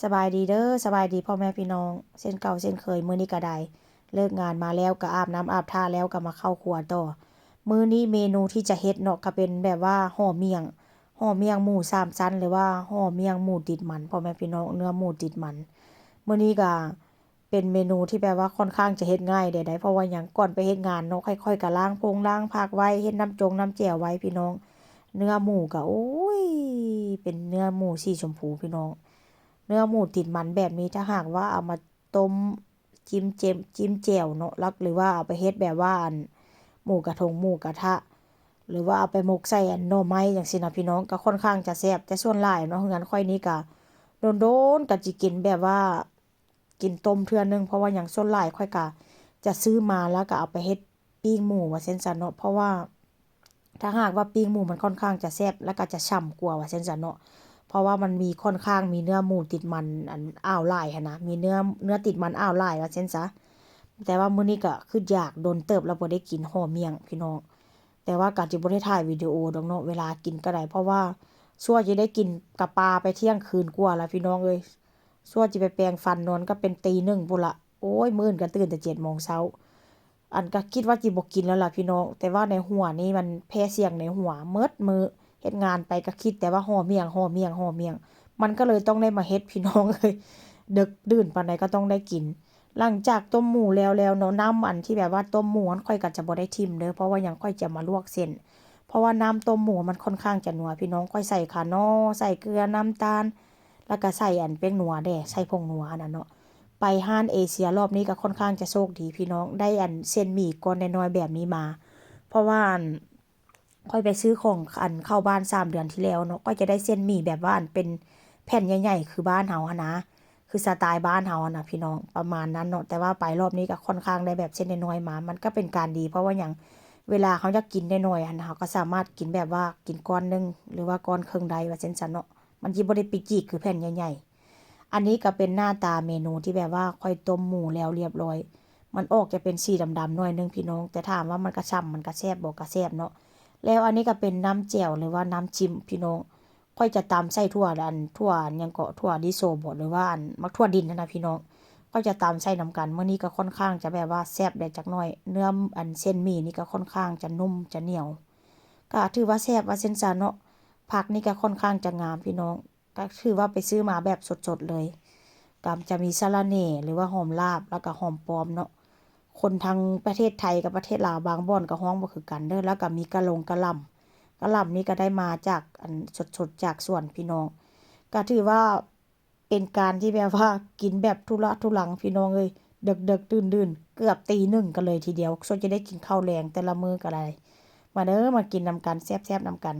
สบายดีเด้อสบายดีพ่อแม่พี่น้องเช่นเก่าเช่นเคยมื้อนี้ก็ได้เลิกงานมาแล้วก็อาบน้ำอาบท่าแล้วก็มาเข้าครัวต่อมื้อนี้เมนูที่จะเฮ็ดเนาะก็เป็นแบบว่าห่อเมี่ยงหมู3ชั้นหรือว่าห่อเมี่ยงหมูติดมันพ่อแม่พี่น้องเนื้อหมูติดมันมื้อนี้ก็เป็นเมนูที่แบบว่าค่อนข้างจะเฮ็ดง่ายเด้เพราะว่าหยังก่อนไปเฮ็ดงานเนาะค่อยๆก็ล้างผักไว้เฮ็ดน้ำแจ่วไว้พี่น้องเนื้อหมูก็โอ้ยเป็นเนื้อหมูสีชมพูพี่น้อง เนื้อหมูติดมันแบบนี้ถ้าหากว่าเอามาต้มจิ้มแจ่วเนาะหรือว่าเอาไปเฮ็ดแบบว่าหมูกระทะหรือว่าเอาไปหมกใส่หน่อไม้จังซี่นะพี่น้องก็ค่อนข้างจะแซ่บแต่ส่วนหลายเนาะเฮือนค่อยนี้ก็โดนๆก็สิกินแบบว่ากินต้มเทื่อนึงเพราะว่าหยังส่วนหลายค่อยก็จะซื้อมาแล้วก็เอาไปเฮ็ดปิ้งหมูว่าซั่นซะเนาะเพราะว่าถ้าหากว่าปิ้งหมูมันค่อนข้างจะแซ่บแล้วก็จะฉ่ำกว่าว่าซั่นซะเนาะ เพราะว่ามันมีค่อนข้างมีเนื้อหมูติดมันอ้าวหลายหั้นนะมีเนื้อติดมันอ้าวหลายว่าซั่นซะแต่ว่ามื้อนี้ก็คืออยากโดนเติบแล้วบ่ได้กินห่อเมี่ยงพี่น้องแต่ว่าก็สิบ่ได้ถ่ายวิดีโอดอกเนาะเวลากินก็ได้เพราะว่าซั่วสิได้กินกับปลาไปเที่ยงคืนกว่าแล้วพี่น้องเอ้ยซั่วสิไปแปรงฟันนอนก็เป็นตี 1พู้นล่ะโอ๊ยมื้ออื่นก็ตื่นแต่7 โมงเช้าก็คิดว่าสิบ่กินแล้วล่ะพี่น้องแต่ว่าในหัวนี่มันแพ้เสียงในหัวเมิดมื้อ เฮ็ดงานไปก็คิดแต่ว่าห่อเมี่ยงมันก็เลยต้องได้มาเฮ็ดพี่น้องเอ้ยดึกดื่นปานใดก็ต้องได้กินหลังจากต้มหมูแล้วเนาะน้ำอันที่แบบว่าต้มหมูมันค่อยก็จะบ่ได้ทิ่มเด้อเพราะว่าหยังค่อยจะมาลวกเส้นเพราะว่าน้ำต้มหมูมันค่อนข้างจะนัวพี่น้องค่อยใส่ข่าน้อใส่เกลือน้ำตาลแล้วก็ใส่แป้งนัวใส่ผงนัวอันนั้นเนาะไปห้านเอเชียรอบนี้ก็ค่อนข้างจะโชคดีพี่น้องได้เส้นหมี่ก้อนน้อยๆแบบนี้มาเพราะว่าค่อยไปซื้อของเข้าบ้าน3 เดือนที่แล้วเนาะก็จะได้เส้นหมี่แบบว่าเป็นแผ่นใหญ่ๆคือบ้านเฮาหั้นนะคือสไตล์บ้านเฮาอะนะพี่น้องประมาณนั้นเนาะแต่ว่าไปรอบนี้ก็ค่อนข้างได้แบบเส้นน้อยๆมามันก็เป็นการดีเพราะว่าหยังเวลาเขาจะกินน้อยๆหั้นนะเขาก็สามารถกินแบบว่ากินก้อนหนึงหรือว่าก้อนครึ่งใดว่าจั่งซั้นเนาะมันสิบ่ได้ปิกจิกคือแผ่นใหญ่ๆอันนี้ก็เป็นหน้าตาเมนูที่แบบว่าค่อยต้มหมูแล้วเรียบร้อยมันออกจะเป็นสีดำๆหน่อยนึงพี่น้องแต่ถามว่ามันก็ฉ่ำมันก็แซ่บบ่ก็แซ่บเนาะ แล้วอันนี้ก็เป็นน้ำแจ่วหรือว่าน้ำจิ้มพี่น้องค่อยจะตำใส่ถั่วหยังก็ถั่วลิสงบ่หรือว่ามักถั่วดินนั่นน่ะพี่น้องก็จะตำใส่นำกันมื้อนี้ก็ค่อนข้างจะแบบว่าแซ่บได้จักหน่อยเนื้อเส้นหมี่นี่ก็ค่อนข้างจะนุ่มจะเหนียวก็ถือว่าแซ่บว่าซั่นซะเนาะผักนี่ก็ค่อนข้างจะงามพี่น้องก็คือว่าไปซื้อมาแบบสดๆเลยก็จะมีสะระแหน่หรือว่าหอมลาบแล้วก็หอมปลอมเนาะ คนทางประเทศไทยกับประเทศลาวบางบ่อนก็ฮ้องบ่คือกันเด้อแล้วก็มีกะหล่ำนี่ก็ได้มาจากสดๆจากสวนพี่น้องก็ถือว่าเป็นการที่แบบว่ากินแบบทุลักทุลังพี่น้องเอ้ยดึกๆดื่นๆเกือบตี 1กันเลยทีเดียวส่วนจะได้กินข้าวแลงแต่ละมื้อก็ได้มาเด้อมากินนำกันแซ่บๆนำกัน